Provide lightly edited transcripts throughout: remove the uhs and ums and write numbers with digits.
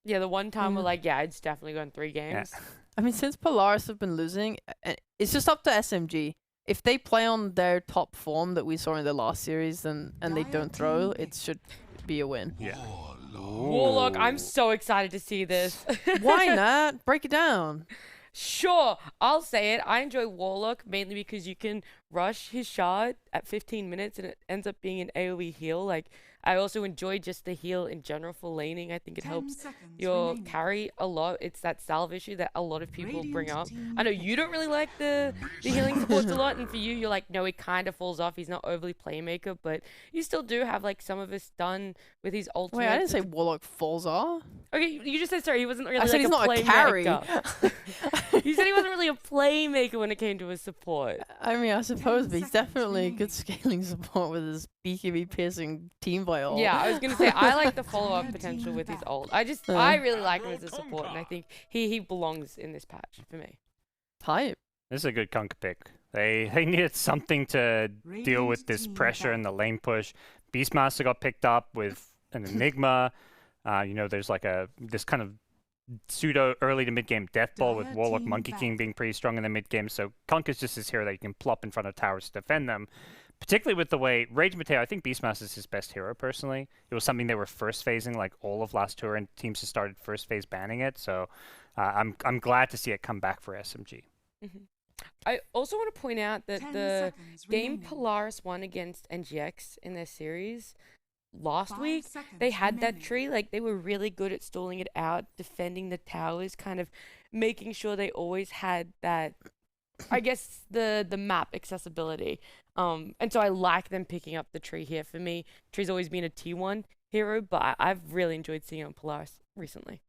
Yeah, the one time we're like, yeah, it's definitely gone 3 games. I mean, since Polaris have been losing, it's just up to SMG. If they play on their top form that we saw in the last series, and they don't throw, it should be a win. Yeah. Warlock, I'm so excited to see this. Why not? Break it down. Sure, I'll say it. I enjoy Warlock mainly because you can rush his shard at 15 minutes and it ends up being an AoE heal. Like, I also enjoy just the heal in general for laning. I think it helps your carry a lot. It's that salve issue that a lot of people bring up. I know you don't really like the healing supports a lot, and for you, you're like, no, he kind of falls off. He's not overly playmaker, but you still do have like some of his done with his ultimate. Wait, I didn't say Warlock falls off. Okay, you just said sorry. He wasn't really. I said like he's not a carry. You said he wasn't really a playmaker when it came to his support. I mean, I suppose, but he's definitely a good scaling support with his BKB piercing team by ult. Yeah, I was gonna say I like the follow-up potential with his ult. I really like him as a support, and I think he belongs in this patch for me. Hype. This is a good Kunkka pick. They needed something to deal with this pressure in the lane push. Beastmaster got picked up with an Enigma. You know, there's like this kind of pseudo early to mid game death ball with Warlock Monkey King being pretty strong in the mid game. So Kunkka's just this hero that you can plop in front of towers to defend them. Particularly with the way Rage Mateo, I think Beastmaster is his best hero personally. It was something they were first phasing like all of last tour, and teams just started first phase banning it. So I'm glad to see it come back for SMG. I also want to point out that the game Polaris won against NGX in their series last week, they had that tree. Like, they were really good at stalling it out, defending the towers, kind of making sure they always had that, I guess, the map accessibility. And so I like them picking up the tree here. For me, tree's always been a T1 hero, but I've really enjoyed seeing it on Polaris recently.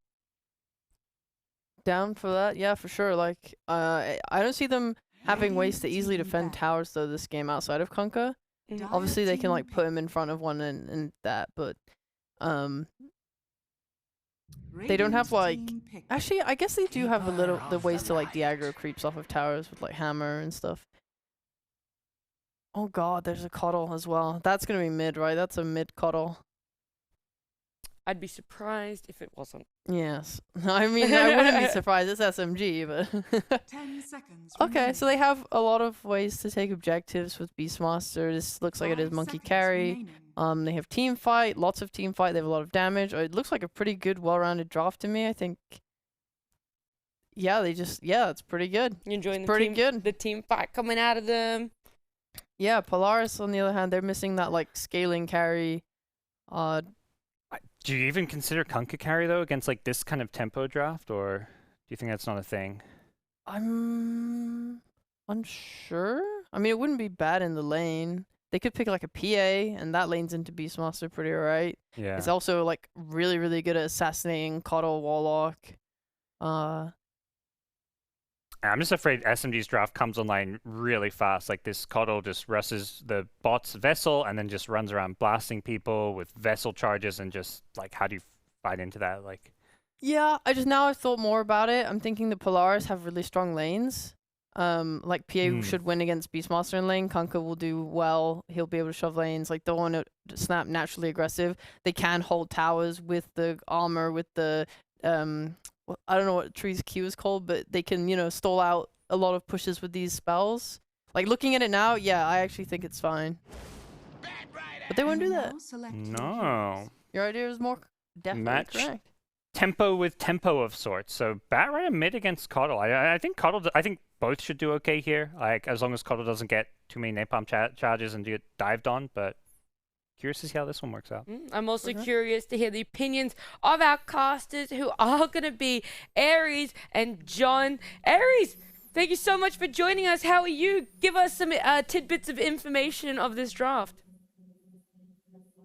Down for that, yeah, for sure. Like, I don't see them having ways to easily defend towers though this game outside of Kunkka. Obviously, they can like put him in front of one and that, but they don't have like. Actually, I guess they do have the ways to like de-aggro creeps off of towers with like hammer and stuff. Oh god, there's a Coddle as well. That's gonna be mid, right? That's a mid Coddle. I'd be surprised if it wasn't. Yes. I mean, I wouldn't be surprised. It's SMG, but... 10 seconds. Okay, so they have a lot of ways to take objectives with Beastmaster. This looks like it is Monkey Carry. They have team fight, lots of team fight. They have a lot of damage. It looks like a pretty good, well-rounded draft to me, I think. Yeah, it's pretty good. You enjoying the team fight coming out of them? Yeah, Polaris, on the other hand, they're missing that, like, scaling carry. Do you even consider Kunkka carry, though, against like this kind of tempo draft, or do you think that's not a thing? I'm unsure. I mean, it wouldn't be bad in the lane. They could pick like a PA, and that lanes into Beastmaster pretty alright. Yeah. It's also like really, really good at assassinating Coddle, Warlock. I'm just afraid SMG's draft comes online really fast. Like, this Coddle just rushes the bot's Vessel and then just runs around blasting people with Vessel charges, and just, like, how do you fight into that? Like, yeah, I've thought more about it. I'm thinking the Polaris have really strong lanes. Like, PA should win against Beastmaster in lane. Kunkka will do well. He'll be able to shove lanes. Like, they'll want to snap naturally aggressive. They can hold towers with the armor, with the, I don't know what Tree's Q is called, but they can, you know, stall out a lot of pushes with these spells. Like, looking at it now, yeah, I actually think it's fine. But they won't do that. no. Your idea is more definitely correct. Tempo with tempo of sorts. So Batrider mid against Coddle. I think I think both should do okay here. Like, as long as Coddle doesn't get too many napalm charges and get dived on, but curious to see how this one works out. I'm also curious to hear the opinions of our casters, who are going to be Aries and John. Aries, thank you so much for joining us. How are you? Give us some tidbits of information of this draft.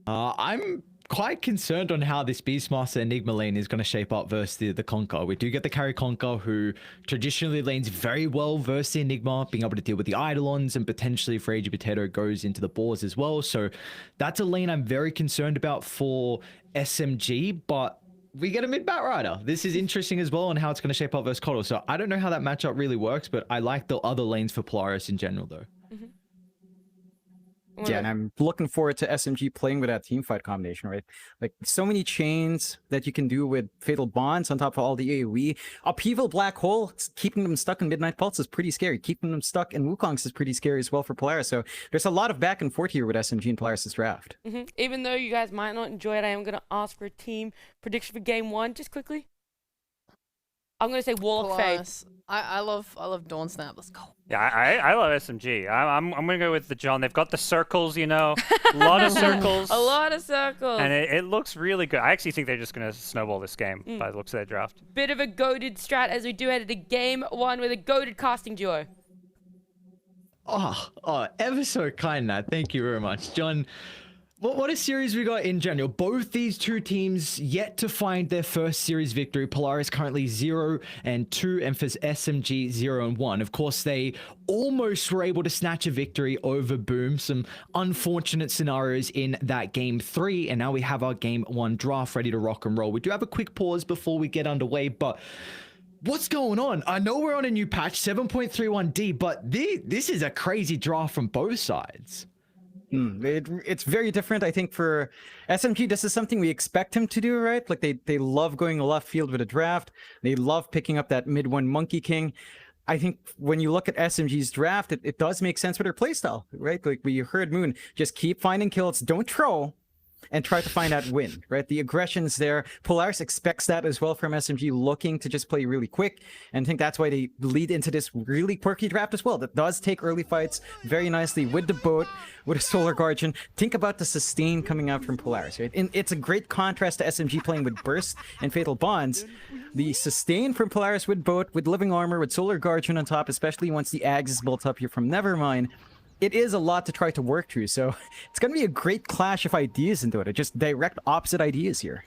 I'm quite concerned on how this Beastmaster Enigma lane is going to shape up versus the Conker. We do get the carry Conker, who traditionally lanes very well versus the Enigma, being able to deal with the Eidolons, and potentially if Rage Potato goes into the boars as well. So that's a lane I'm very concerned about for SMG, but we get a mid Batrider. This is interesting as well on how it's going to shape up versus Coddle. So I don't know how that matchup really works, but I like the other lanes for Polaris in general, though. Yeah, and I'm looking forward to SMG playing with that team fight combination, right? Like, so many chains that you can do with Fatal Bonds on top of all the AoE. Upheaval Black Hole, keeping them stuck in Midnight Pulse is pretty scary. Keeping them stuck in Wukong's is pretty scary as well for Polaris. So there's a lot of back and forth here with SMG and Polaris' draft. Even though you guys might not enjoy it, I am going to ask for a team prediction for game 1, just quickly. I'm going to say Wall of Fame. I love Dawn Snap. Let's go. Yeah, I love SMG. I'm gonna go with the John. They've got the circles, you know, a lot of circles. A lot of circles. And it looks really good. I actually think they're just gonna snowball this game by the looks of their draft. Bit of a goated strat as we do head into game 1 with a goated casting duo. Oh, ever so kind, Nat. Thank you very much, John. What a series we got in general. Both these two teams yet to find their first series victory. Polaris currently 0-2, and for SMG 0-1. Of course, they almost were able to snatch a victory over Boom. Some unfortunate scenarios in that game 3, and now we have our game 1 draft ready to rock and roll. We do have a quick pause before we get underway, but what's going on? I know we're on a new patch, 7.31D, but this is a crazy draft from both sides. It's very different. I think for SMG, this is something we expect him to do, right? Like they love going left field with a draft. They love picking up that mid 1 Monkey King. I think when you look at SMG's draft, it does make sense with their playstyle, right? Like we heard Moon, just keep finding kills, don't troll, and try to find that win, right? The aggression's there. Polaris expects that as well from SMG, looking to just play really quick. And I think that's why they lead into this really quirky draft as well. That does take early fights very nicely with the boat, with a Solar Guardian. Think about the sustain coming out from Polaris, right? And it's a great contrast to SMG playing with Burst and Fatal Bonds. The sustain from Polaris with boat, with Living Armor, with Solar Guardian on top, especially once the Ags is built up here from Nevermind. It is a lot to try to work through, so it's going to be a great clash of ideas into it. Just direct opposite ideas here.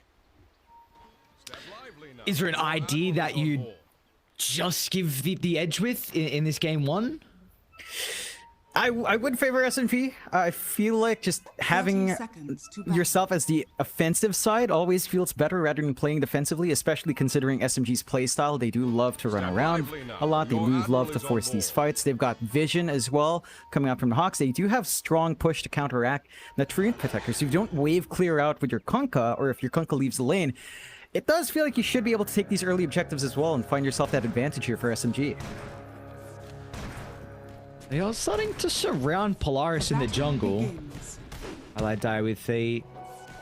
Is there an ID that you just give the edge with in this game 1? I would favor SMG. I feel like just having yourself as the offensive side always feels better rather than playing defensively, especially considering SMG's playstyle. They do love to run around a lot. They do love to force these fights. They've got vision as well coming out from the Hawks. They do have strong push to counteract the Treant Protector. So if you don't wave clear out with your Kunkka, or if your Kunkka leaves the lane, it does feel like you should be able to take these early objectives as well and find yourself that advantage here for SMG. They are starting to surround Polaris in the jungle. I die with a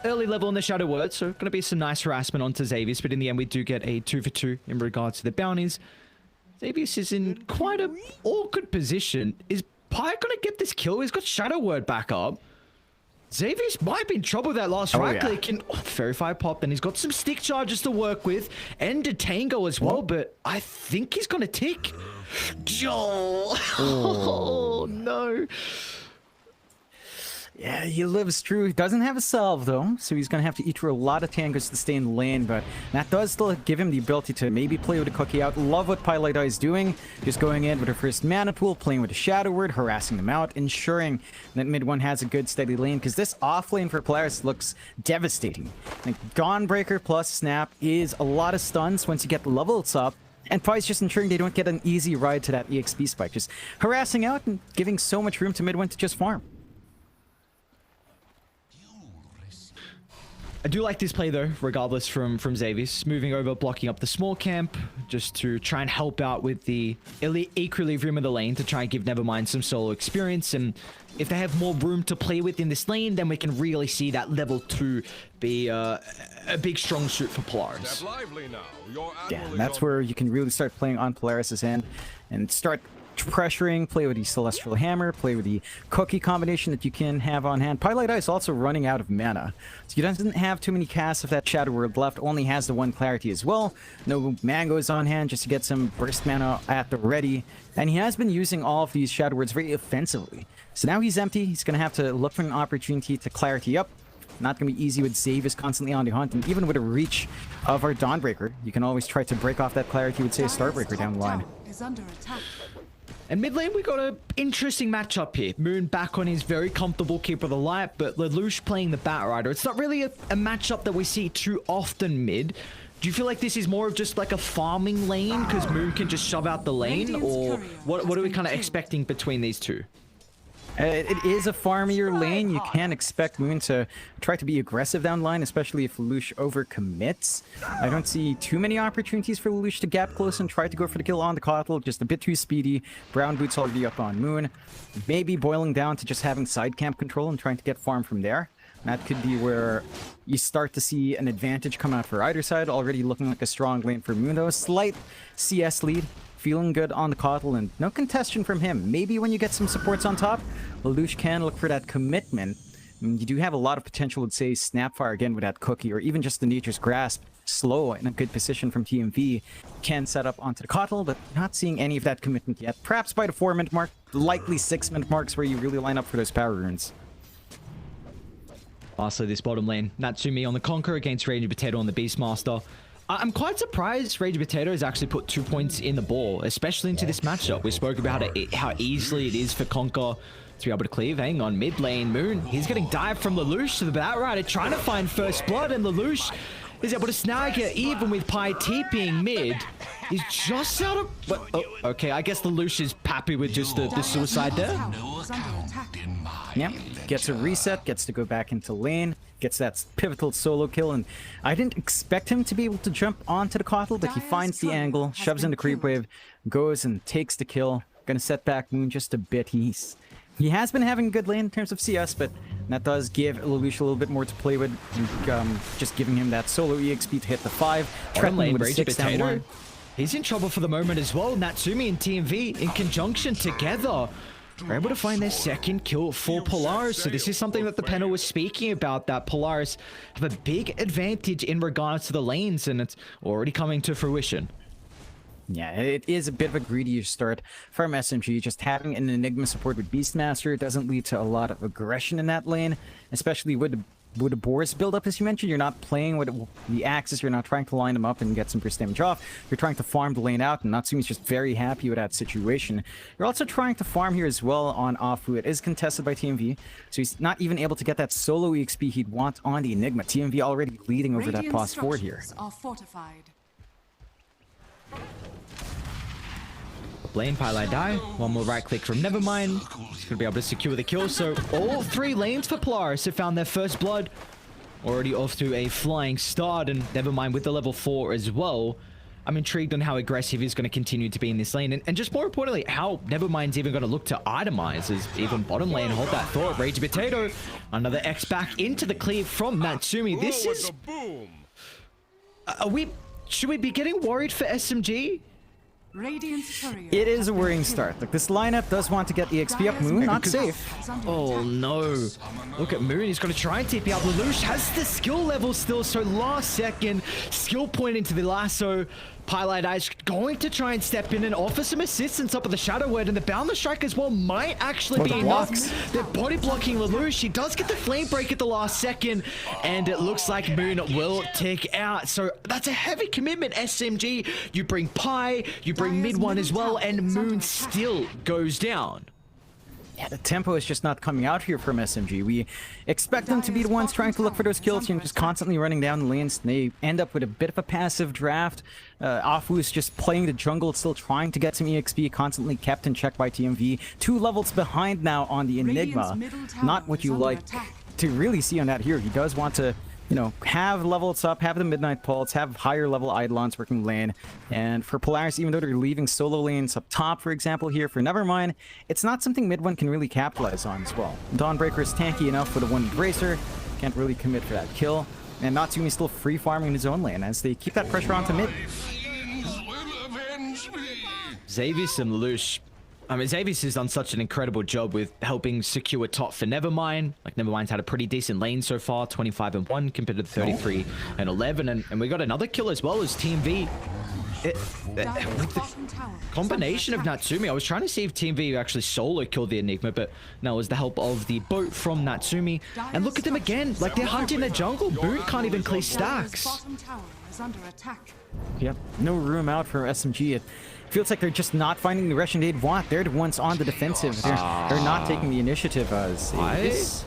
early level in the Shadow Word, so going to be some nice harassment onto Xavius, but in the end we do get a 2-for-2 in regards to the bounties. Xavius is in quite a awkward position. Is Pi going to get this kill? He's got Shadow Word back up. Xavius might be in trouble with that last right click. And Fairy Fire pop, and he's got some stick charges to work with, and a Tango as well, but I think he's going to tick. Oh, no. Yeah, he lives true. He doesn't have a salve, though, so he's going to have to eat through a lot of tangos to stay in the lane, but that does still give him the ability to maybe play with a cookie out. Love what Pylite is doing. Just going in with her first mana pool, playing with a Shadow Word, harassing them out, ensuring that mid 1 has a good steady lane, because this off lane for Polaris looks devastating. Like, Dawnbreaker plus Snap is a lot of stuns once you get the levels up, and Pi's just ensuring they don't get an easy ride to that EXP spike. Just harassing out and giving so much room to mid 1 to just farm. I do like this play though, regardless from Xavius. Moving over, blocking up the small camp, just to try and help out with the equilibrium of the lane, to try and give Nevermind some solo experience. And if they have more room to play with in this lane, then we can really see that level 2 be a big strong suit for Polaris. Yeah, and that's where you can really start playing on Polaris' end and start pressuring, play with the Celestial Hammer, play with the Cookie combination that you can have on hand. Pylite is also running out of mana, so he doesn't have too many casts of that Shadow Word left, only has the 1 Clarity as well. No Mangoes on hand just to get some burst mana at the ready, and he has been using all of these Shadow Words very offensively. So now he's empty, he's going to have to look for an opportunity to Clarity up. Not going to be easy with Xavius constantly on the hunt, and even with a reach of our Dawnbreaker, you can always try to break off that Clarity with, say, a Starbreaker down the line. And mid lane, we got an interesting matchup here. Moon back on his very comfortable Keeper of the Light, but Lelouch playing the Batrider. It's not really a matchup that we see too often mid. Do you feel like this is more of just like a farming lane because Moon can just shove out the lane? Or what are we kind of expecting between these two? It is a farmier lane. You can expect Moon to try to be aggressive down line, especially if Lelouch overcommits. I don't see too many opportunities for Lelouch to gap close and try to go for the kill on the Kotl. Just a bit too speedy. Brown Boots already up on Moon. Maybe boiling down to just having side camp control and trying to get farm from there. That could be where you start to see an advantage come out for either side. Already looking like a strong lane for Moon, though. Slight CS lead. Feeling good on the Kotl, and no contestation from him. Maybe when you get some supports on top, Lelouch can look for that commitment. You do have a lot of potential with, say, Snapfire again with that cookie, or even just the Nature's Grasp. Slow in a good position from TMV. Can set up onto the Kotl, but not seeing any of that commitment yet. Perhaps by the 4-minute mark, likely 6-minute marks where you really line up for those power runes. Lastly, this bottom lane, Natsumi on the Conqueror against Raging Potato on the Beastmaster. I'm quite surprised Raging Potato has actually put 2 points in the ball, especially into this matchup. We spoke about how easily it is for Conquer to be able to cleave. Hang on, mid lane, Moon. He's getting dived from Lelouch to the Batrider, trying to find first blood, and Lelouch is able to snag it even with Pi TPing mid. He's just out of... Oh, okay, I guess Lelouch is happy with just the suicide there. Yeah, gets a reset, gets to go back into lane, gets that pivotal solo kill, and I didn't expect him to be able to jump onto the Kotl, but he finds the angle, shoves in the creep wave, goes and takes the kill. Gonna set back Moon just a bit. He has been having a good lane in terms of CS, but that does give Lelouch a little bit more to play with, just giving him that solo EXP to hit the 5. Bottom lane, with Raging 6 down Potato. line. He's in trouble for the moment as well. Natsumi and TMV in conjunction together are able to find their second kill for Polaris. So this is something that the panel was speaking about, that Polaris have a big advantage in regards to the lanes, and it's already coming to fruition. Yeah, it is a bit of a greedier start from SMG. Just having an Enigma support with Beastmaster doesn't lead to a lot of aggression in that lane, especially with the Boris build-up, as you mentioned. You're not playing with the Axis, you're not trying to line them up and get some burst damage off. You're trying to farm the lane out, and Natsumi's just very happy with that situation. You're also trying to farm here as well on Afu. It is contested by TMV, so he's not even able to get that solo EXP he'd want on the Enigma. TMV already leading over that pos 4 here. Are fortified. Lane Pylai die. One more right click from Nevermind. He's going to be able to secure the kill. So all 3 lanes for Polaris have found their first blood. Already off to a flying start, and Nevermind with the level 4 as well. I'm intrigued on how aggressive he's going to continue to be in this lane. And just more importantly, how Nevermind's even going to look to itemize as even bottom lane. Hold that thought. Raging Potato. Another X back into the cleave from Natsumi. This is... Should we be getting worried for SMG? It is a worrying start. Like, this lineup does want to get the XP up. Moon not safe. Oh no. Look at Moon. He's going to try and TP out. Lelouch has the skill level still, so last second skill point into the lasso. Pylai is going to try and step in and offer some assistance up at the Shadow Word, and the Boundless Strike as well might actually be enough. They're body blocking Lelouch. He does get the flame break at the last second, and it looks like Moon will tick out. So that's a heavy commitment, SMG. You bring Pi, you bring mid one as well, and Moon still goes down. Yeah, the tempo is just not coming out here from SMG. We expect them to be the ones trying to look for those kills, you know, just constantly running down the lanes. They end up with a bit of a passive draft. Afu is just playing the jungle, still trying to get some EXP, constantly kept in check by TMV. 2 levels behind now on the Enigma. Not what you like to really see on that here. He does want to, you know, have levels up, have the Midnight Pulse, have higher level Eidolons working lane. And for Polaris, even though they're leaving solo lanes up top, for example, here for Nevermind, it's not something mid one can really capitalize on as well. Dawnbreaker is tanky enough for the one Bracer, can't really commit for that kill. And Natsumi still free farming his own lane as they keep that pressure onto mid. Xavius and Lelouch. I mean, Xavius has done such an incredible job with helping secure top for Nevermind. Like, Nevermind's had a pretty decent lane so far, 25-1 compared to 33-11. And we got another kill as well as TMV. With the combination of Natsumi, I was trying to see if TMV actually solo killed the Enigma, but no, it was the help of the boat from Natsumi. And look at them again, like they're hunting the jungle. Boon can't even clear stacks. Yep, no room out for SMG. It feels like they're just not finding the Russian they'd want. They're the ones on the defensive. They're not taking the initiative as this.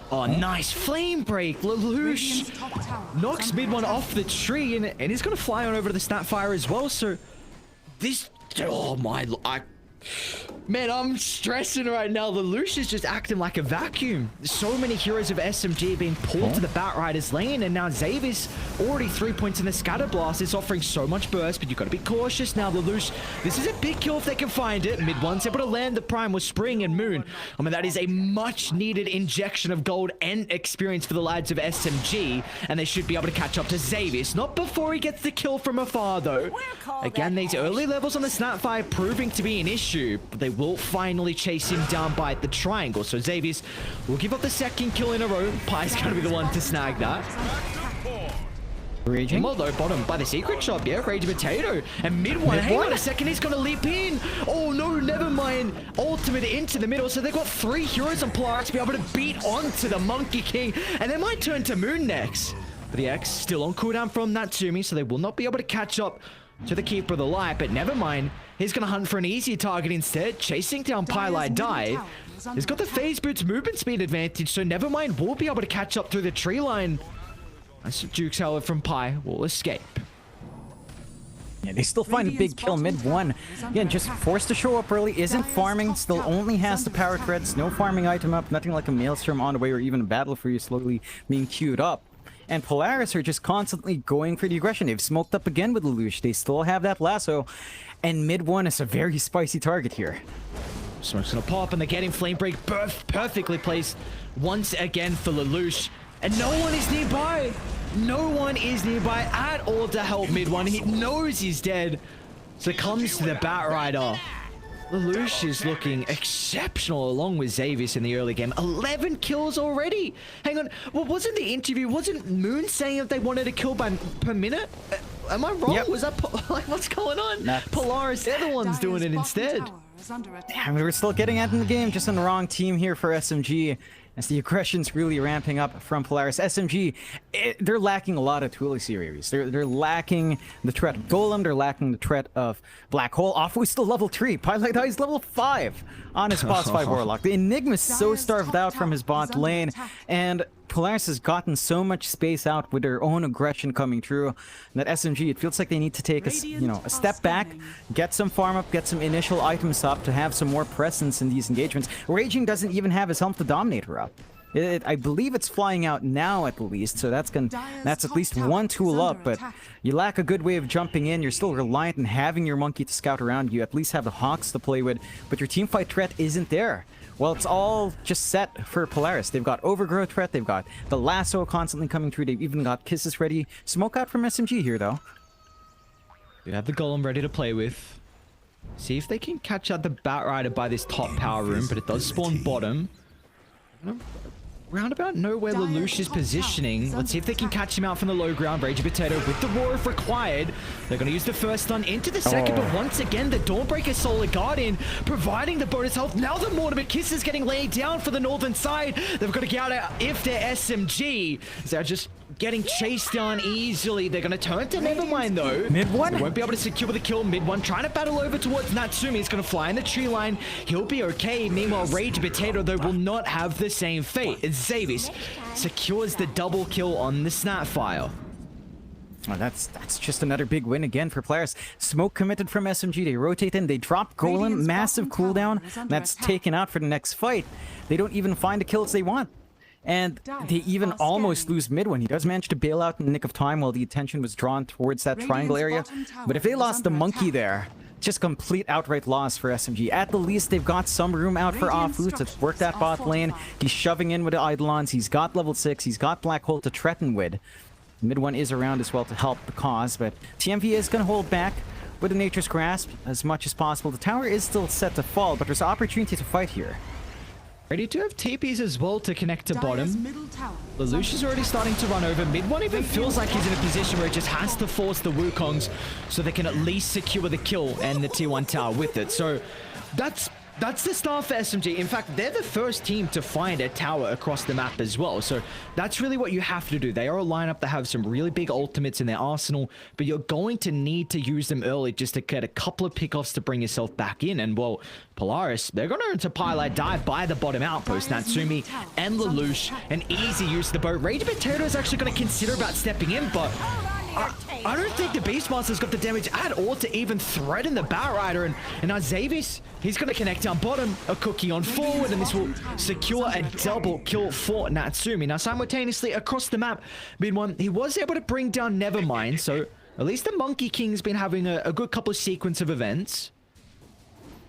Oh, nice flame break. Lelouch knocks mid one off the tree, and he's going to fly on over to the Snapfire as well. So this, oh my, Man, I'm stressing right now. Lelouch is just acting like a vacuum. So many heroes of SMG being pulled to the Batrider's lane, and now Xavius already 3 points in the Scatter Blast. Is offering so much burst, but you've got to be cautious now, Lelouch. This is a big kill if they can find it. Mid one's able to land the Prime with Spring and Moon. I mean, that is a much-needed injection of gold and experience for the lads of SMG, and they should be able to catch up to Xavius. Not before he gets the kill from afar, though. Again, these early levels on the Snapfire proving to be an issue, but they will finally chase him down by the triangle. So Xavius will give up the second kill in a row. Pie's going to be the one to snag that. Raging. Well, though, bottom by the secret shop, yeah, Rage Potato. And mid one, hang on a second, he's going to leap in. Oh no, never mind. Ultimate into the middle, so they've got 3 heroes on Polaris to be able to beat onto the Monkey King, and they might turn to Moon next. But the X still on cooldown from Natsumi, so they will not be able to catch up to the Keeper of the Light, but never mind. He's going to hunt for an easier target instead, chasing down Pylite Dive. He's got the Phase Boots movement speed advantage, so never mind, we'll be able to catch up through the tree line. That's Jukes, however, from Pi will escape. Yeah, they still find a big kill mid one. Again, just forced to show up early, isn't farming, still only has the power threads, no farming item up, nothing like a Maelstrom on the way or even a Battle for You slowly being queued up. And Polaris are just constantly going for the aggression. They've smoked up again with Lelouch. They still have that lasso. And mid one is a very spicy target here. Smoke's gonna pop, and they're getting Flame Break perfectly placed once again for Lelouch. And no one is nearby. No one is nearby at all to help mid one. He knows he's dead. So it comes to the Batrider. Lelouch is looking exceptional along with Xavius in the early game. 11 kills already. Hang on. Well, wasn't the interview, wasn't Moon saying if they wanted a kill per minute? Am I wrong? Yep. Was that, like, what's going on? Polaris, they're the ones doing it instead. Yeah, we're still getting out in the game, just on the wrong team here for SMG. As the aggression's really ramping up from Polaris. SMG, they're lacking a lot of Twilly series. They're lacking the threat of Golem. They're lacking the threat of Black Hole. Afu's still level 3. Pylite is level 5 on his boss 5 Warlock. The Enigma's so starved out from his bot lane. And Polaris has gotten so much space out with their own aggression coming through that SMG, it feels like they need to take a step back, get some farm up, get some initial items up to have some more presence in these engagements. Raging doesn't even have his Helm to Dominator up. I believe it's flying out now at least, so that's at least one tool up, but you lack a good way of jumping in. You're still reliant on having your monkey to scout around. You at least have the Hawks to play with, but your teamfight threat isn't there. Well, it's all just set for Polaris. They've got Overgrowth threat, they've got the lasso constantly coming through, they've even got Kisses ready. Smoke out from SMG here, though. They have the Golem ready to play with. See if they can catch out the Batrider by this top power room, but it does spawn bottom. Roundabout know where Lelouch is positioning. Let's see if they can catch him out from the low ground. Rage Potato with the Roar if required. They're going to use the first stun into the second, but once again, the Dawnbreaker Solar Guardian providing the bonus health. Now the Mortimer Kiss is getting laid down for the northern side. They've got to get out if they're SMG. They're just getting chased down easily. They're going to turn to Nevermind, though. Mid one. They won't be able to secure the kill. Mid one trying to battle over towards Natsumi. He's going to fly in the tree line. He'll be okay. Meanwhile, Rage Potato, though, will not have the same fate. Xavius secures the double kill on the Snapfire. Oh, that's just another big win again for Polaris. Smoke committed from SMG. They rotate in. They drop Golem. Massive cooldown. That's taken out for the next fight. They don't even find the kills they want. And they even almost lose mid one. He does manage to bail out in the nick of time while the attention was drawn towards that triangle area. But if they lost the monkey there, just complete outright loss for SMG. At the least, they've got some room out for Afu to work that bot lane. He's shoving in with the Eidolons. He's got level 6. He's got Black Hole to threaten with. Mid one is around as well to help the cause, but TMV is going to hold back with the Nature's Grasp as much as possible. The tower is still set to fall, but there's opportunity to fight here. Ready to have TPs as well to connect to bottom. Lelouch is already starting to run over. Mid one even feels like he's in a position where he just has to force the Wukongs so they can at least secure the kill and the tier 1 tower with it. So that's the start for SMG. In fact, they're the first team to find a tower across the map as well. So that's really what you have to do. They are a lineup that have some really big ultimates in their arsenal, but you're going to need to use them early just to get a couple of pickoffs to bring yourself back in. And well, Polaris, they're going to earn to Pylite Dive by the bottom outpost. Natsumi and Lelouch, an easy use of the boat. Rage Potato is actually going to consider about stepping in, but I don't think the Beastmaster's got the damage at all to even threaten the Batrider. And now Xavius, he's going to connect down bottom, a cookie on forward, and this will secure a double kill for Natsumi. Now, simultaneously across the map, meanwhile, he was able to bring down Nevermind, so at least the Monkey King's been having a good couple of sequence of events.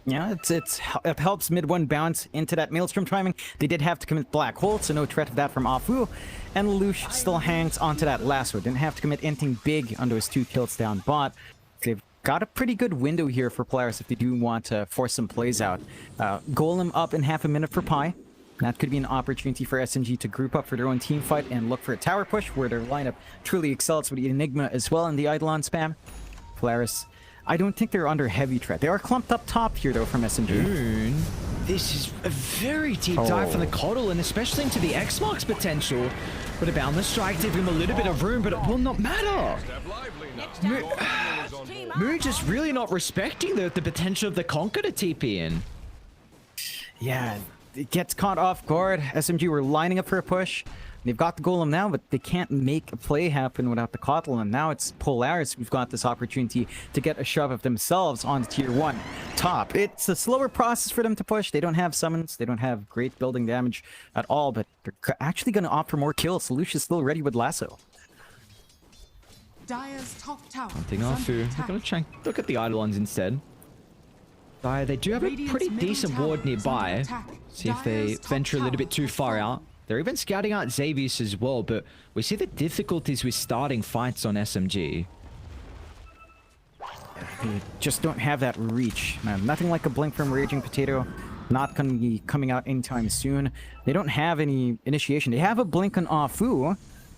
Yeah, it helps mid one bounce into that Maelstrom timing. They did have to commit Black Hole, so no threat of that from Afu. And Lelouch still hangs onto that lasso. Didn't have to commit anything big on those 2 kills down bot. They've got a pretty good window here for Polaris if they do want to force some plays out. Golem up in half a minute for Pi. That could be an opportunity for SMG to group up for their own team fight and look for a tower push where their lineup truly excels with the Enigma as well in the Eidolon spam. Polaris, I don't think they're under heavy threat. They are clumped up top here, though, from SMG. Dude, this is a very deep dive from the Coddle, and especially into the X-Mark's potential. But a Boundless Strike gave him a little bit of room, but it will not matter. Moon just really not respecting the potential of the Conquer to TP in. Yeah, it gets caught off guard. SMG were lining up for a push. They've got the Golem now, but they can't make a play happen without the Kotlin. And now it's Polaris who've got this opportunity to get a shove of themselves on tier 1 top. It's a slower process for them to push. They don't have summons. They don't have great building damage at all, but they're actually going to opt for more kills. Lucia's still ready with Lasso. Dire's top tower. Hunting Afu. They're going to try and look at the Eidolons instead. Dire, they do have a pretty decent ward nearby. See if they venture a little bit too far out. They're even scouting out Xavius as well, but we see the difficulties with starting fights on SMG. They just don't have that reach, man. Nothing like a blink from Raging Potato. Not going to be coming out anytime soon. They don't have any initiation. They have a blink on Afu.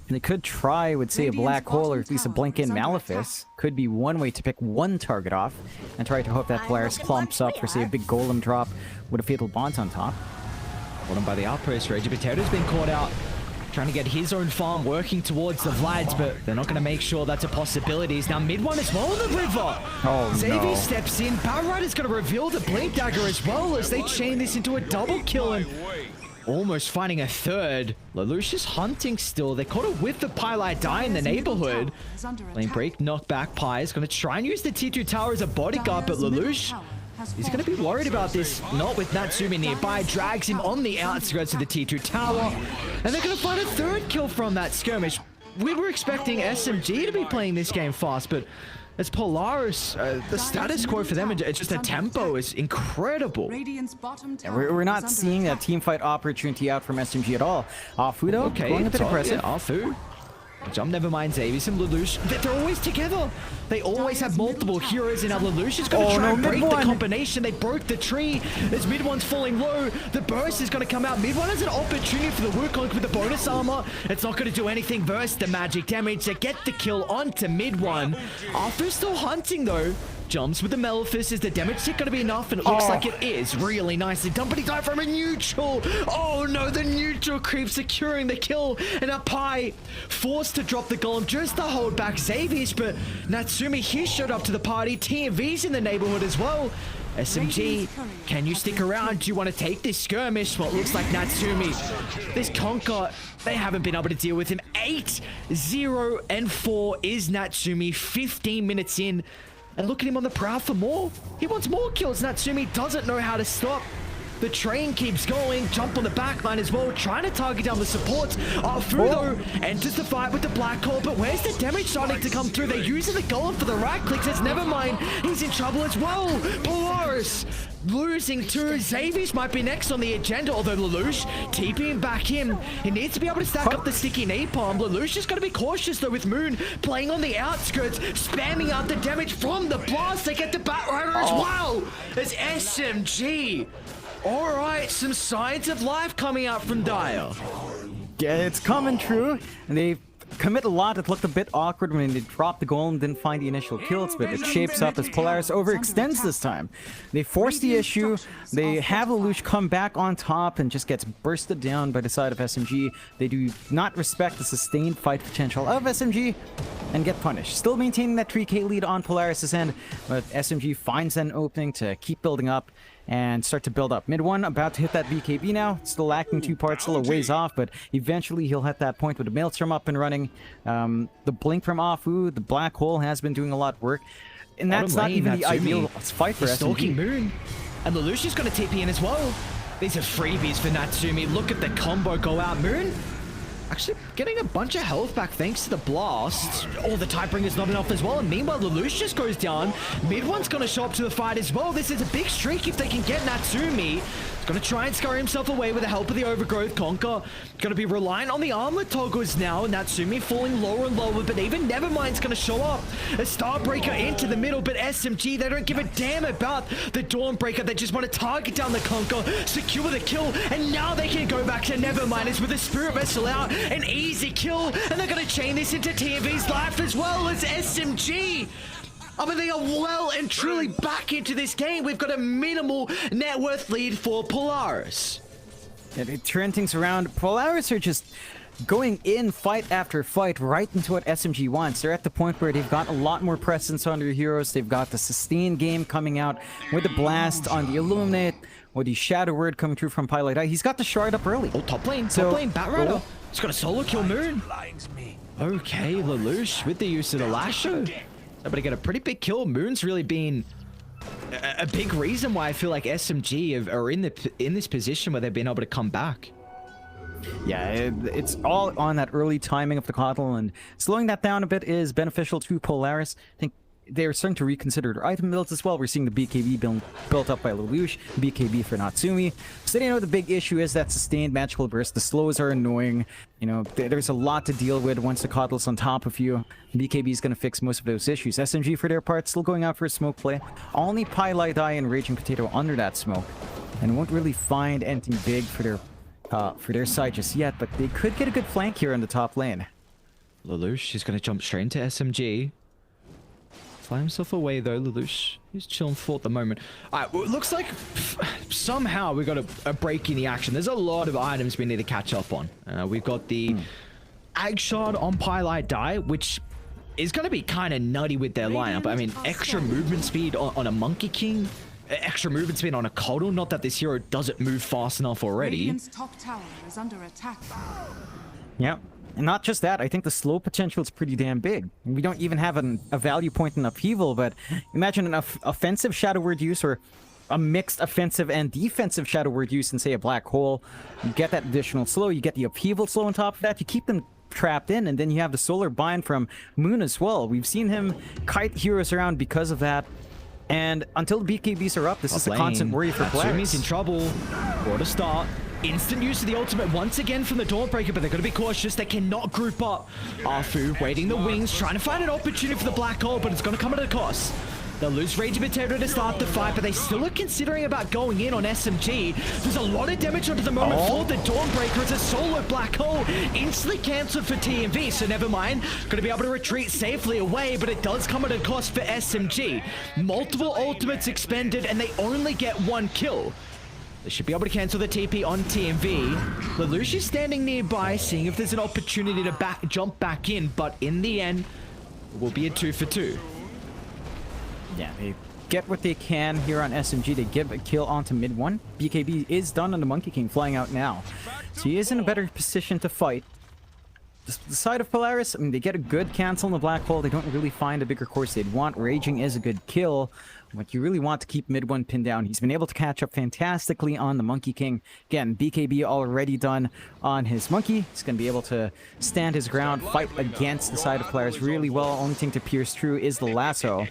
And they could try with, say, a Black Hole or at least a blink in Malefice. Could be one way to pick one target off and try to hope that Polaris clumps up for, say, a big Golem drop with a Fatal Bond on top. Hold on by the outpost. Raging Potato's been caught out, trying to get his own farm working towards the Vlads, but they're not going to make sure that's a possibility. Now mid one as well in the river. Oh, Xavier no. steps in. Batrider's going to reveal the Blink Dagger as well as they chain this into a double kill and almost finding a third. Lelouch is hunting still. They caught a whiff of Pylite die in the neighborhood. Lane break, knockback. Pi is going to try and use the T2 tower as a bodyguard, but Lelouch, he's going to be worried about this. Not with Natsumi nearby. Drags him on the outskirts of the T2 tower. And they're going to find a third kill from that skirmish. We were expecting SMG to be playing this game fast, but it's Polaris. The status quo for them, it's just the tempo is incredible. Yeah, we're not seeing that team fight opportunity out from SMG at all. Afu, though, going a bit aggressive. Yeah, Afu. Jump, Nevermind, Xavius and Lelouch. They're always together. They always have multiple heroes, and now Lelouch is going to try and break the combination. They broke the tree. As mid one's falling low, the burst is going to come out. Mid one has an opportunity for the Wukong with the bonus armor. It's not going to do anything versus the magic damage to get the kill onto mid one. Afu's still hunting though. Jumps with the Malefice. Is the damage going to be enough? And it looks like it is. Really nicely done, but he died from a neutral. Oh no, the neutral creep securing the kill. And a Pi forced to drop the golem just to hold back Xavius, but Natsumi, he showed up to the party. TMV's in the neighborhood as well. SMG, can you stick around? Do you want to take this skirmish? Well, it looks like Natsumi, this Conquer, they haven't been able to deal with him. 8-0-4 is Natsumi, 15 minutes in. And look at him on the prowl for more. He wants more kills. Natsumi doesn't know how to stop. The train keeps going. Jump on the backline as well, trying to target down the supports. Fudo enters the fight with the Black Hole, but where's the damage starting to come through? They're using the golem for the right clicks. It's Nevermind. He's in trouble as well. Polaris losing two. Xavius might be next on the agenda, although Lelouch TPing back in. He needs to be able to stack up the sticky napalm. Lelouch is going to be cautious though with Moon playing on the outskirts, spamming out the damage from the blast. They get the Batrider as well. It's SMG. All right, some signs of life coming out from Dire. Yeah, it's coming true. And they commit a lot. It looked a bit awkward when they dropped the golem, didn't find the initial kills, but it shapes up as Polaris overextends this time. They force the issue. They have Lelouch come back on top and just gets bursted down by the side of SMG. They do not respect the sustained fight potential of SMG and get punished. Still maintaining that 3k lead on Polaris' end, but SMG finds an opening to keep building up and start to build up. Mid 1 about to hit that BKB now. Still lacking 2 parts, still a ways off, but eventually he'll hit that point with the Maelstrom up and running. The blink from Afu, the black hole has been doing a lot of work. And that's not even the ideal fight for SMG. Stalking Moon. And Lelouch's going to TP in as well. These are freebies for Natsumi. Look at the combo go out. Moon actually getting a bunch of health back thanks to the blast. Oh, the Tidebringer's not enough as well. And meanwhile, Lelouch just goes down. Mid one's going to show up to the fight as well. This is a big streak if they can get Natsumi. He's going to try and scurry himself away with the help of the Overgrowth Conquer. Going to be reliant on the armlet toggles now. Natsumi falling lower and lower, but even Nevermind's going to show up. A Starbreaker into the middle, but SMG, they don't give a damn about the Dawnbreaker. They just want to target down the Conquer, secure the kill, and now they can go back to Neverminders with the Spirit Vessel out. An easy kill, and they're going to chain this into TMV's life as well as SMG. I mean, they are well and truly back into this game. We've got a minimal net worth lead for Polaris. Yeah, they turn things around. Polaris are just going in fight after fight right into what SMG wants. They're at the point where they've got a lot more presence on their heroes. They've got the sustained game coming out with the blast on the Illuminate, with the Shadow Word coming through from Pilot Eye. He's got the shard up early. Oh, top lane, Batrider. He's got a solo kill Moon. Okay, Lelouch with the use of the Lasher. Able to get a pretty big kill. Moon's really been a big reason why I feel like SMG are in this position where they've been able to come back. Yeah, it's all on that early timing of the Coddle, and slowing that down a bit is beneficial to Polaris. I think they're starting to reconsider their item builds as well. We're seeing the BKB built up by Lelouch, BKB for Natsumi. So you know the big issue is that sustained magical burst. The slows are annoying. You know, there's a lot to deal with once the Coddle's on top of you. BKB is going to fix most of those issues. SMG for their part still going out for a smoke play. Only Pilot Eye and Raging Potato under that smoke, and won't really find anything big for their side just yet, but they could get a good flank here in the top lane. Lelouch is going to jump straight into SMG. Fly himself away though, Lelouch. He's chilling for at the moment. Alright, well, it looks like somehow we got a break in the action. There's a lot of items we need to catch up on. We've got the Ag Shard on Pilot Eye, which is going to be kind of nutty with their lineup. I mean, extra movement speed on a Monkey King, extra movement speed on a Coddle. Not that this hero doesn't move fast enough already. Radiant's top tower is under attack. Yep. And not just that, I think the slow potential is pretty damn big. We don't even have a value point in upheaval, but imagine an offensive Shadow Word use or a mixed offensive and defensive Shadow Word use in, say, a Black Hole. You get that additional slow, you get the upheaval slow on top of that, you keep them trapped in, and then you have the Solar Bind from Moon as well. We've seen him kite heroes around because of that. And until the BKBs are up, this is a constant worry for players. Natsumi's in trouble. What a start. Instant use of the ultimate once again from the Dawnbreaker, but they're going to be cautious. They cannot group up. Afu waiting the wings, trying to find an opportunity for the Black Hole, but it's going to come at a cost. They'll lose Raging Potato to start the fight, but they still are considering about going in on SMG. There's a lot of damage onto the moment for the Dawnbreaker. It's a solo Black Hole, instantly cancelled for TMV, so never mind. Going to be able to retreat safely away, but it does come at a cost for SMG. Multiple ultimates expended, and they only get one kill. They should be able to cancel the TP on TMV. Lelouch is standing nearby, seeing if there's an opportunity to jump back in, but in the end, it will be a 2 for 2. Yeah, they get what they can here on SMG. They give a kill onto mid one. BKB is done on the Monkey King, flying out now. So he is in a better position to fight. The side of Polaris, I mean, they get a good cancel in the Black Hole. They don't really find a bigger course they'd want. Raging is a good kill. What you really want to keep mid one pinned down. He's been able to catch up fantastically on the Monkey King. Again, BKB already done on his Monkey. He's going to be able to stand his ground, fight against the side of Polaris really well. Only thing to pierce through is the lasso.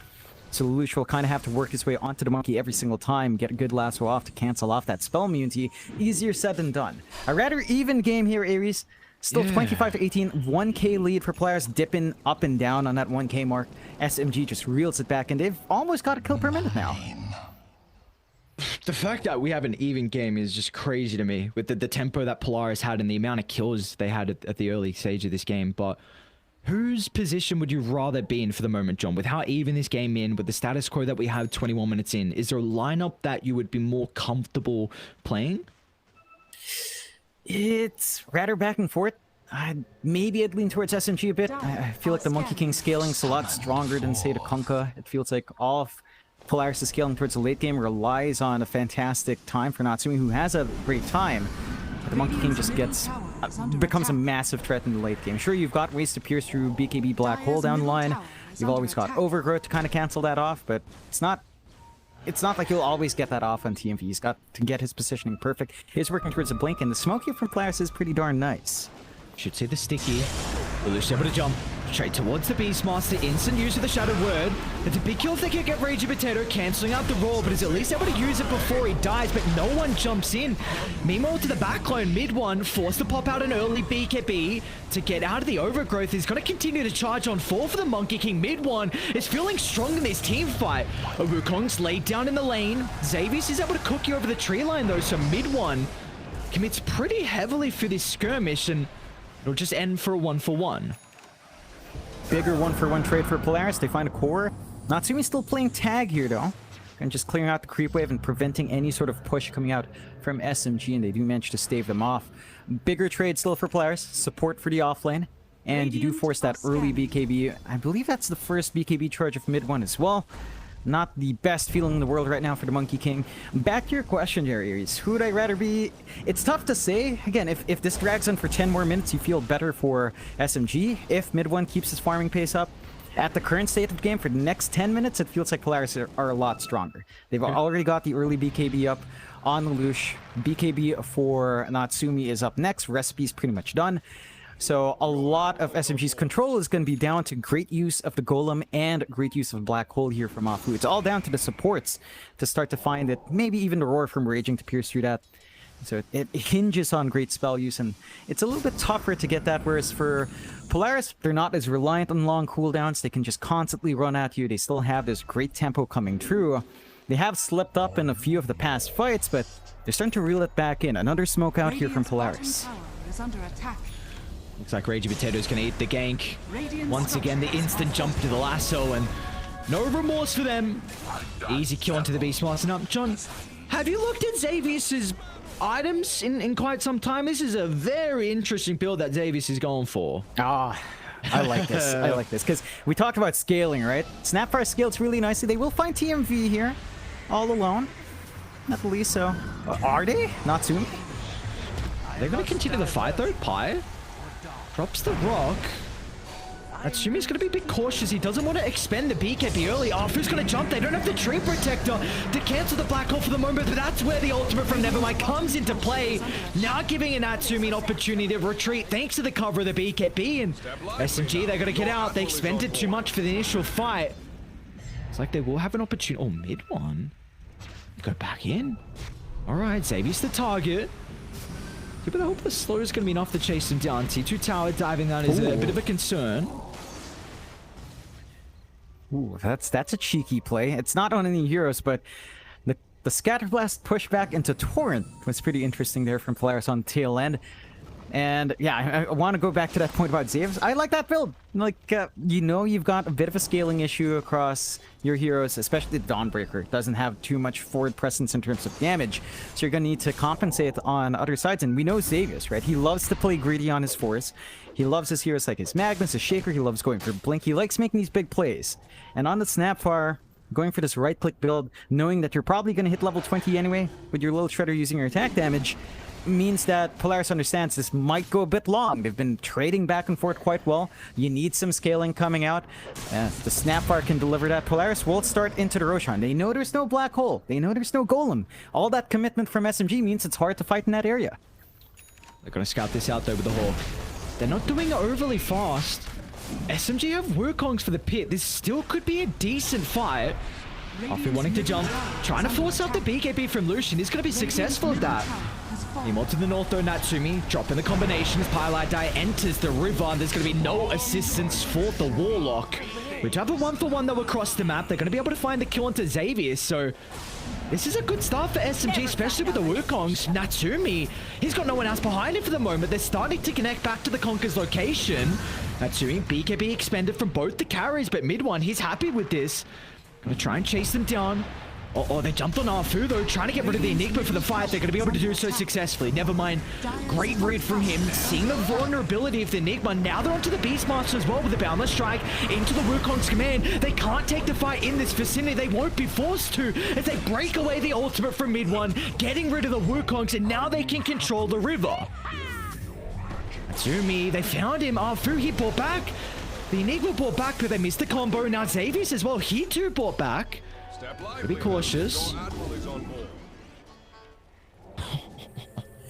So Lelouch will kind of have to work his way onto the Monkey every single time, get a good lasso off to cancel off that spell immunity. Easier said than done. A rather even game here, Ares. Still 25 to 18, 1k lead for Polaris, dipping up and down on that 1k mark. SMG just reels it back, and they've almost got a kill per minute now. The fact that we have an even game is just crazy to me, with the tempo that Polaris had and the amount of kills they had at the early stage of this game. But whose position would you rather be in for the moment, John? With how even this game in, with the status quo that we have 21 minutes in, is there a lineup that you would be more comfortable playing? It's rather back and forth. Maybe I'd lean towards SMG a bit. I feel like the Monkey King scaling is a lot stronger than, say, the Kunkka. It feels like all of Polaris is scaling towards the late game, relies on a fantastic time for Natsumi, who has a great time. But the Monkey King just becomes a massive threat in the late game. Sure, you've got ways to pierce through BKB Black Hole down the line. You've always got Overgrowth to kind of cancel that off, but it's not like you'll always get that off on TMV. He's got to get his positioning perfect. He's working towards the blink, and the smoke here from Polaris is pretty darn nice. Should see the sticky. Lelouch able to jump straight towards the Beastmaster. Instant use of the Shattered Word. It's a big kill if they can get Raging Potato, cancelling out the roar, but is at least able to use it before he dies, but no one jumps in. Meanwhile, to the backline, mid one, forced to pop out an early BKB to get out of the Overgrowth. He's going to continue to charge on 4 for the Monkey King. Mid one is feeling strong in this team fight. Wukong's laid down in the lane. Xavius is able to cook you over the tree line though, so mid one commits pretty heavily for this skirmish, and it'll just end for a 1-for-1. Bigger 1-for-1 trade for Polaris. They find a core. Natsumi's still playing tag here, though. And just clearing out the creep wave and preventing any sort of push coming out from SMG, and they do manage to stave them off. Bigger trade still for Polaris. Support for the offlane. And you do force that early BKB. I believe that's the first BKB charge of mid one as well. Not the best feeling in the world right now for the Monkey King. Back to your question, Jerry. Who would I rather be? It's tough to say. Again, if this drags on for 10 more minutes, you feel better for SMG. If mid one keeps his farming pace up, at the current state of the game, for the next 10 minutes, it feels like Polaris are a lot stronger. They've already got the early BKB up on Lelouch. BKB for Natsumi is up next. Recipe's pretty much done. So a lot of SMG's control is going to be down to great use of the Golem and great use of Black Hole here from Afu. It's all down to the supports to start to find it. Maybe even the Roar from Raging to pierce through that. So it hinges on great spell use, and it's a little bit tougher to get that, whereas for Polaris, they're not as reliant on long cooldowns. They can just constantly run at you. They still have this great tempo coming through. They have slipped up in a few of the past fights, but they're starting to reel it back in. Another smoke out here from Polaris. Looks like Raging Potato's going to eat the gank. Once again, the instant jump to the lasso, and no remorse for them. Easy kill onto the Beastmaster. Now, John, have you looked at Xavius's items in quite some time? This is a very interesting build that Xavius is going for. I like this. I like this, because we talked about scaling, right? Snapfire scales really nicely. They will find TMV here, all alone. Not the least, so... are they? Not soon? They're going to continue the fight, though. Pi drops the rock. Natsumi's going to be a bit cautious. He doesn't want to expend the BKB early. Afu's going to jump. They don't have the tree protector to cancel the Black Hole for the moment, but that's where the ultimate from Nevermind comes into play. Now giving a Natsumi an opportunity to retreat thanks to the cover of the BKB, and SMG, they're going to get out. They expended too much for the initial fight. It's like they will have an opportunity. Oh, mid one. Go back in. All right, Xavius the target. Yeah, but I hope the slow is going to be enough to chase him down. T2 tower diving down is a bit of a concern. Ooh, that's a cheeky play. It's not on any heroes, but the Scatterblast pushback into Torrent was pretty interesting there from Polaris on the tail end. And yeah, I want to go back to that point about Xavius. I like that build. Like, you know, you've got a bit of a scaling issue across your heroes, especially the Dawnbreaker. Doesn't have too much forward presence in terms of damage. So you're going to need to compensate on other sides. And we know Xavius, right? He loves to play greedy on his force. He loves his heroes like his Magnus, his Shaker. He loves going for Blink. He likes making these big plays. And on the Snapfire, going for this right-click build, knowing that you're probably going to hit level 20 anyway with your little Shredder using your attack damage, means that Polaris understands this might go a bit long. They've been trading back and forth quite well. You need some scaling coming out. The Snapfire can deliver that. Polaris will start into the Roshan. They know there's no Black Hole. They know there's no Golem. All that commitment from SMG means it's hard to fight in that area. They're going to scout this out though with the Hawk. They're not doing it overly fast. SMG have Wukongs for the pit. This still could be a decent fight. Afu wanting to jump, trying to force out the BKB from Lucian. He's going to be successful at that. Meanwhile to the north though, Natsumi dropping the combination as Pylite Die enters the river, and there's going to be no assistance for the Warlock. Which have a 1-for-1 though across the map. They're going to be able to find the kill onto Xavius, so this is a good start for SMG, especially with the Wukongs. Natsumi, he's got no one else behind him for the moment. They're starting to connect back to the Conker's location. Natsumi, BKB expended from both the carries, but mid one, he's happy with this. Gonna try and chase them down. Oh, they jumped on Arfu though, trying to get rid of the Enigma for the fight. They're going to be able to do so successfully. Never mind. Great read from him. Seeing the vulnerability of the Enigma. Now they're onto the Beastmaster as well with the Boundless Strike into the Wukong's command. They can't take the fight in this vicinity. They won't be forced to as they break away the ultimate from mid one, getting rid of the Wukongs, and now they can control the river. Zumi, they found him. Arfu, he brought back. The Enigma brought back, but they missed the combo. Now Xavius as well, he too brought back. Be cautious.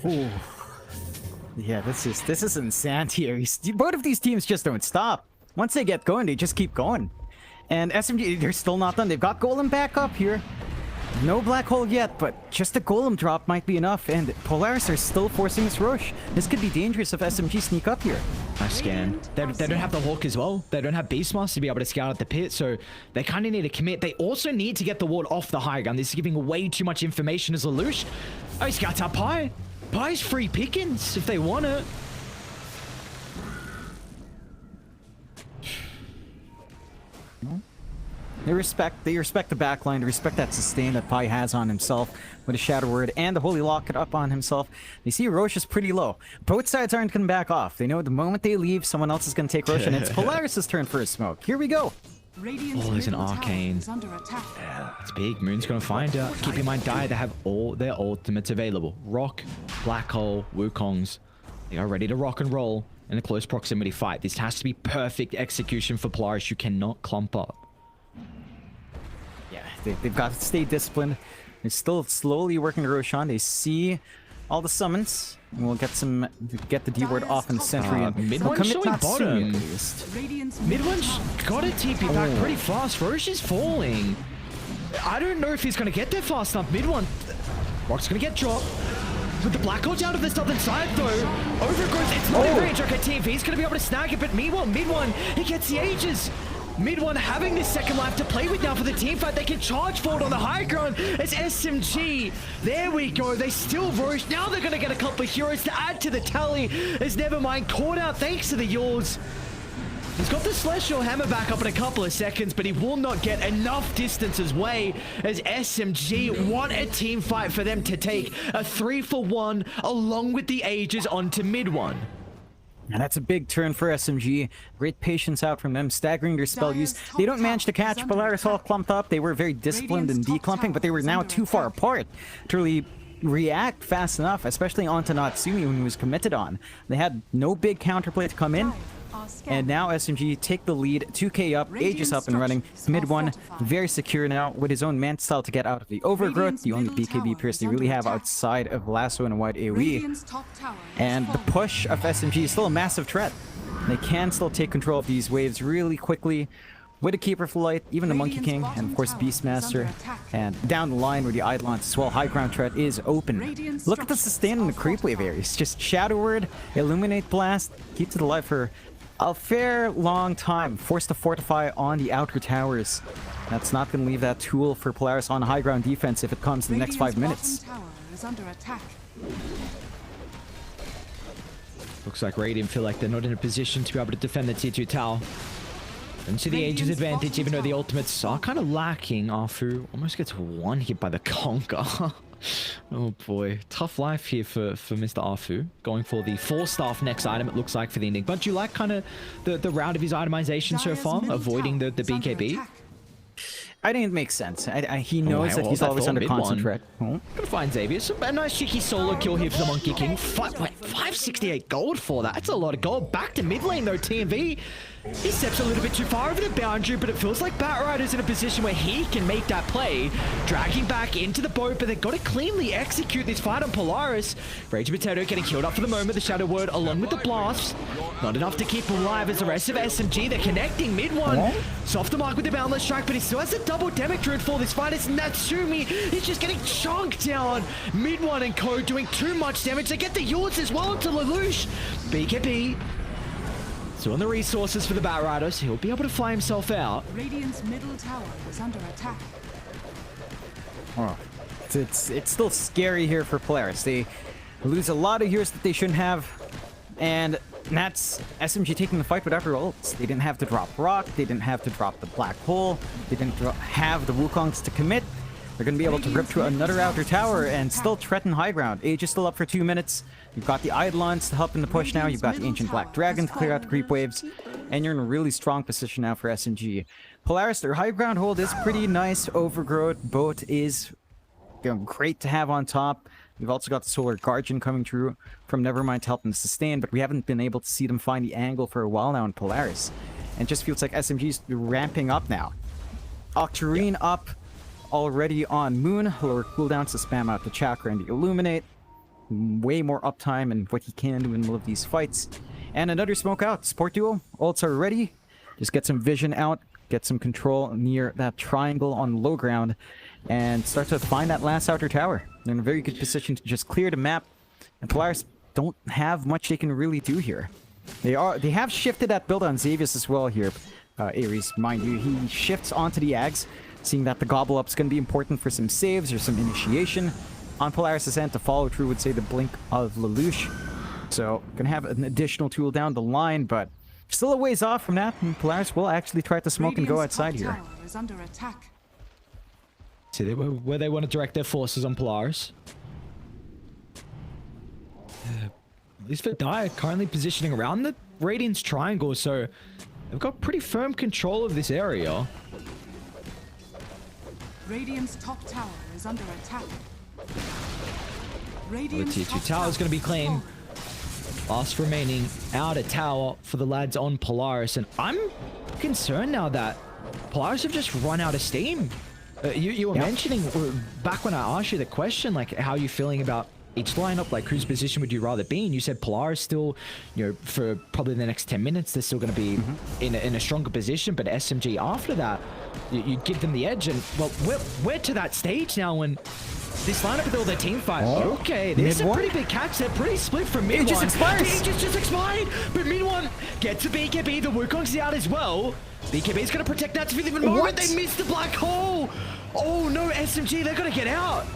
Ooh. Yeah, this is insanity here. Both of these teams just don't stop. Once they get going, they just keep going. And SMG, they're still not done. They've got Golem back up here. No black hole yet, but just a Golem drop might be enough. And Polaris are still forcing this rush. This could be dangerous if SMG sneak up here. Nice scan. They don't have the Hawk as well. They don't have Beastmaster to be able to scout out the pit, so they kind of need to commit. They also need to get the ward off the high ground. This is giving way too much information as Lelouch. Oh, he scouts out Pi. Pi's free pickings if they want it. They respect the backline, they respect that sustain that Pi has on himself with a Shadow Word and the Holy Locket up on himself. They see Roche is pretty low. Both sides aren't going to back off. They know the moment they leave, someone else is going to take Roche, and it's Polaris' turn for a smoke. Here we go. Oh, there's an arcane. Yeah, it's big. Moon's gonna find her. Keep in mind, they have all their ultimates available. Rock, Black Hole, Wukongs. They are ready to rock and roll in a close proximity fight. This has to be perfect execution for Polaris. You cannot clump up. Yeah, they've got to stay disciplined. They're still slowly working to Roshan. They see all the summons. And we'll get the D word off in the Sentry. And mid we'll one commit showing not bottom. soon, at least. Mid one's got a TP back pretty fast. Roche is falling. I don't know if he's going to get there fast enough. Mid one. Rock's going to get dropped. With the Black Hole down to the southern side, though. Overgrowth, it's not in range. Okay, TMV's going to be able to snag it, but meanwhile, mid one, he gets the Aegis. Mid one having this second life to play with now for the team fight. They can charge forward on the high ground as SMG. There we go. They still Roche. Now they're going to get a couple of heroes to add to the tally. As Nevermind caught out thanks to the Yaws. He's got the Celestial Hammer back up in a couple of seconds, but he will not get enough distance his way as SMG want a team fight for them to take a 3-for-1 along with the Aegis onto mid one. And that's a big turn for SMG. Great patience out from them, staggering their spell use. They don't manage to catch Polaris all clumped up. They were very disciplined in declumping, but they were now too far apart to really react fast enough, especially onto Natsumi when he was committed on. They had no big counterplay to come in. And now SMG take the lead, 2k up, Aegis up and running. Mid one, very secure now with his own man style to get out of the overgrowth. The only BKB pierce they really have outside of Lasso and a wide AoE. And the push of SMG is still a massive threat. They can still take control of these waves really quickly with a Keeper Flight, even the Monkey King, and of course Beastmaster. And down the line where the Eidolons as well, high ground threat is open. Look at the sustain in the creep wave areas. Just Shadow Word, Illuminate Blast, keeps it alive for a fair long time. Forced to fortify on the outer towers. That's not going to leave that tool for Polaris on high ground defense if it comes in the next 5 minutes. Looks like Radiant feel like they're not in a position to be able to defend the tier 2 tower. And to the Aegis advantage, even though the ultimates are kind of lacking. Arfu almost gets one hit by the Conquer. Oh boy, tough life here for Mr. Arfu. Going for the 4-staff next item, it looks like, for the Enigma. But do you like kind of the round of his itemization so far, avoiding the BKB? I think it makes sense. He knows that he's always under constant threat. Gonna find Xavius. A nice cheeky solo kill here for the Monkey King. 568 gold for that. That's a lot of gold. Back to mid lane though, TMV. He steps a little bit too far over the boundary, but it feels like Batrider's in a position where he can make that play. Dragging back into the boat, but they've got to cleanly execute this fight on Polaris. Rage Potato getting killed up for the moment. The Shadow Word along with the blasts. Not enough to keep him alive as the rest of SMG. They're connecting mid one. Soft the mark with the Boundless Strike, but he still has a double damage druid for this fight. It's Natsumi. He's just getting chunked down. Mid one and co doing too much damage. They get the Yachts as well into Lelouch. BKB. So on the resources for the Batriders, he'll be able to fly himself out. Radiant's middle tower is under attack. Oh, it's still scary here for Polaris. They lose a lot of heroes that they shouldn't have, and that's SMG taking the fight without their ults. They didn't have to drop Rock, they didn't have to drop the Black Hole, they didn't have the Wukongs to commit. They're going to be able to rip through another outer tower and still threaten high ground. Age is still up for 2 minutes. You've got the Eidolons to help in the push now. You've got the Ancient Black Dragon to clear out the creep waves. And you're in a really strong position now for SMG. Polaris, their high ground hold is pretty nice. Overgrowth boat is great to have on top. We've also got the Solar Guardian coming through from Nevermind to help them sustain, but we haven't been able to see them find the angle for a while now in Polaris. And it just feels like SMG's ramping up now. Octarine up already on Moon. Lower cooldowns to spam out the Chakra and the Illuminate. Way more uptime and what he can do in the middle of these fights. And another smoke out. Support duo. Ults are ready. Just get some vision out. Get some control near that triangle on low ground. And start to find that last outer tower. They're in a very good position to just clear the map. And Polaris don't have much they can really do here. They have shifted that build on Xavius as well here. Ares, mind you, he shifts onto the Ags, seeing that the gobble up is going to be important for some saves or some initiation. On Polaris' end, to follow through would say the blink of Lelouch. So, gonna have an additional tool down the line, but still a ways off from that, and Polaris will actually try to smoke and go outside here. Is under attack. See where they want to direct their forces on Polaris. At least for Dire, currently positioning around the Radiance Triangle, so they've got pretty firm control of this area. Radiant's top tower is under attack. The tier 2 tower is going to be claimed. Last remaining outer tower for the lads on Polaris, and I'm concerned now that Polaris have just run out of steam. You were mentioning back when I asked you the question, like, how are you feeling about each lineup, like whose position would you rather be in? You said Polaris still, for probably the next 10 minutes, they're still going to be in a stronger position, but SMG after that, you'd give them the edge. And, well, we're to that stage now when this lineup with all their team fight. Oh, okay, this is a pretty big catch. They're pretty split from mid one. It just expires. The just expired, but mid one gets a BKB. The Wukong's out as well. BKB's going to protect that for the moment. They missed the black hole. Oh no, SMG, they're going to get out.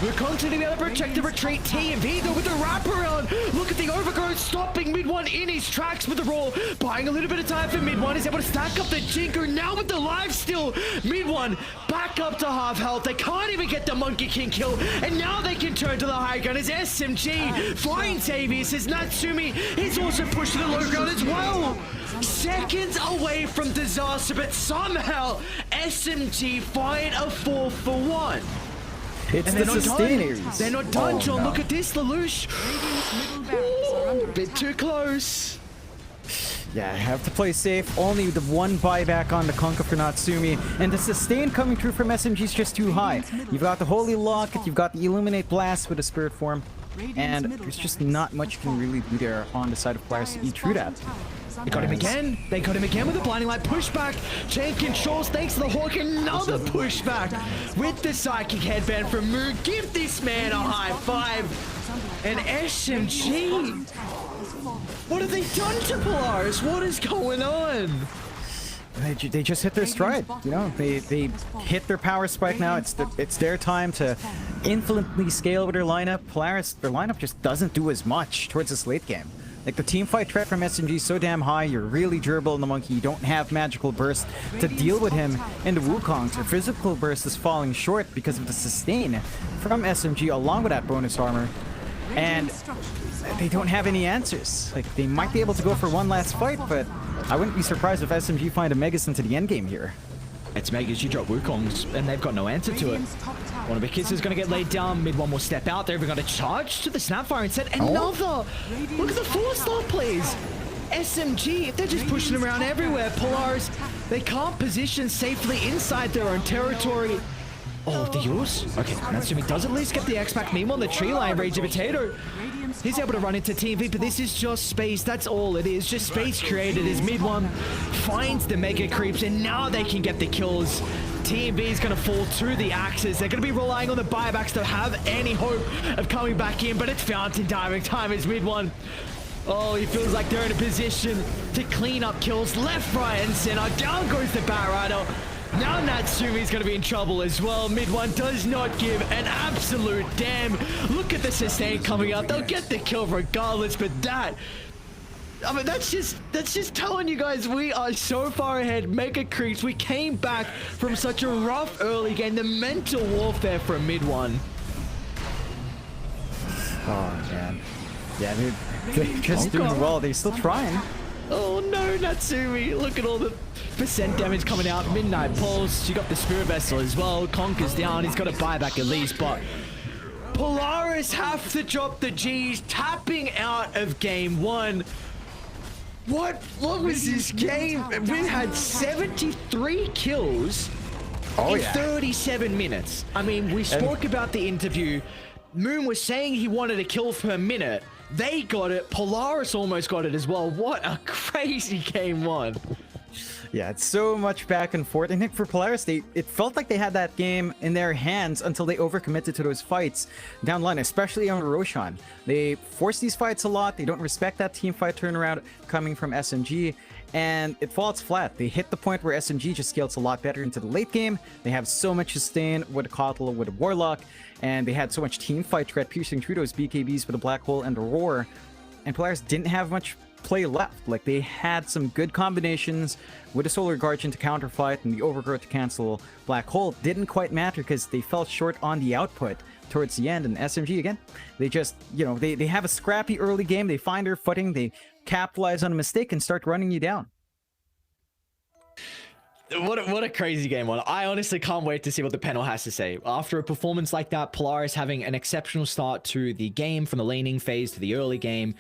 Wukong's going to be able to protect the retreat. TMV though with the wraparound. Look at the overgrowth stopping mid one in his tracks with the roll. Buying a little bit of time for mid one. Is able to stack up the Jinker now with the life steal. Mid one back up to half health. They can't even get the Monkey King kill. And now they can turn to the high ground as SMG finds Xavius as Natsumi is also pushed to the low ground as well. Seconds away from disaster, but somehow SMG find a 4-for-1. It's the sustainers. They're not done, John. No. Look at this, Lelouch. A bit too close. Yeah, have to play safe. Only the one buyback on the Kunkka for Natsumi. And the sustain coming through from SMG is just too high. You've got the Holy Locket, you've got the Illuminate Blast with a Spirit Form. And there's just not much you can really do there on the side of Polaris to eat through that. They got him again. They got him again with a blinding light pushback. Chain controls thanks to the Hawk. Another pushback with the psychic headband from Moon. Give this man a high five. And SMG. What have they done to Polaris? What is going on? They just hit their stride. They hit their power spike now. It's their time to infinitely scale with their lineup. Polaris, their lineup just doesn't do as much towards this late game. Like, the teamfight threat from SMG is so damn high, you're really durable in the Monkey, you don't have magical burst to deal with him, and the Wukong's physical burst is falling short because of the sustain from SMG along with that bonus armor, and they don't have any answers. Like, they might be able to go for one last fight, but I wouldn't be surprised if SMG find a Megas into the endgame here. It's Megas, you drop Wukong's, and they've got no answer to it. One of the kids is going to get laid down. Mid one will step out. They're even going to charge to the Snapfire instead. Another! Look at the 4-star plays! SMG, if they're just pushing around everywhere, Polaris, they can't position safely inside their own territory. Oh, the use? Okay, Natsumi does at least get the X-Pack. Meanwhile, the tree line, Rage of Potato. He's able to run into TV, but this is just space. That's all it is. Just space created as mid one finds the mega creeps, and now they can get the kills. TMV is going to fall to the axes. They're going to be relying on the buybacks to have any hope of coming back in, but it's fountain diving time as mid one. Oh, he feels like they're in a position to clean up kills left, right, and center. Down goes the Batrider. Now Natsumi's going to be in trouble as well. Mid one does not give an absolute damn. Look at the sustain coming up. They'll get the kill regardless, but that I mean, that's just telling you guys we are so far ahead. Mega creeps. We came back from such a rough early game. The mental warfare from mid one. Oh man. Yeah, they're just doing well. They're still trying. Oh no, Natsumi. Look at all the percent damage coming out. Midnight Pulse. You got the Spirit Vessel as well. Conker's down. He's got a buyback at least, but Polaris have to drop the G's, tapping out of game one. What was this game? We had 73 kills in 37 minutes. I mean, we spoke about the interview. Moon was saying he wanted a kill per minute. They got it. Polaris almost got it as well. What a crazy game one. Yeah, it's so much back and forth. I think for Polaris, it felt like they had that game in their hands until they overcommitted to those fights down the line, especially on Roshan. They force these fights a lot. They don't respect that team fight turnaround coming from SMG, and it falls flat. They hit the point where SMG just scales a lot better into the late game. They have so much sustain with a Kotl, with a Warlock, and they had so much team fight threat piercing through those BKBs with a Black Hole and a Roar, and Polaris didn't have much play left. Like, they had some good combinations with a Solar Guardian to counterfight and the Overgrowth to cancel Black Hole. Didn't quite matter because they fell short on the output towards the end. And SMG, again, they just, they have a scrappy early game. They find their footing, they capitalize on a mistake and start running you down. What a crazy game one. I honestly can't wait to see what the panel has to say. After a performance like that, Polaris having an exceptional start to the game from the laning phase to the early game.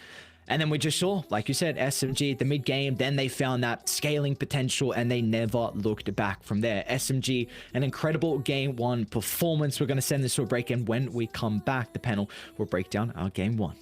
And then we just saw, like you said, SMG at the mid game. Then they found that scaling potential and they never looked back from there. SMG, an incredible game one performance. We're going to send this to a break, and when we come back, the panel will break down our game one.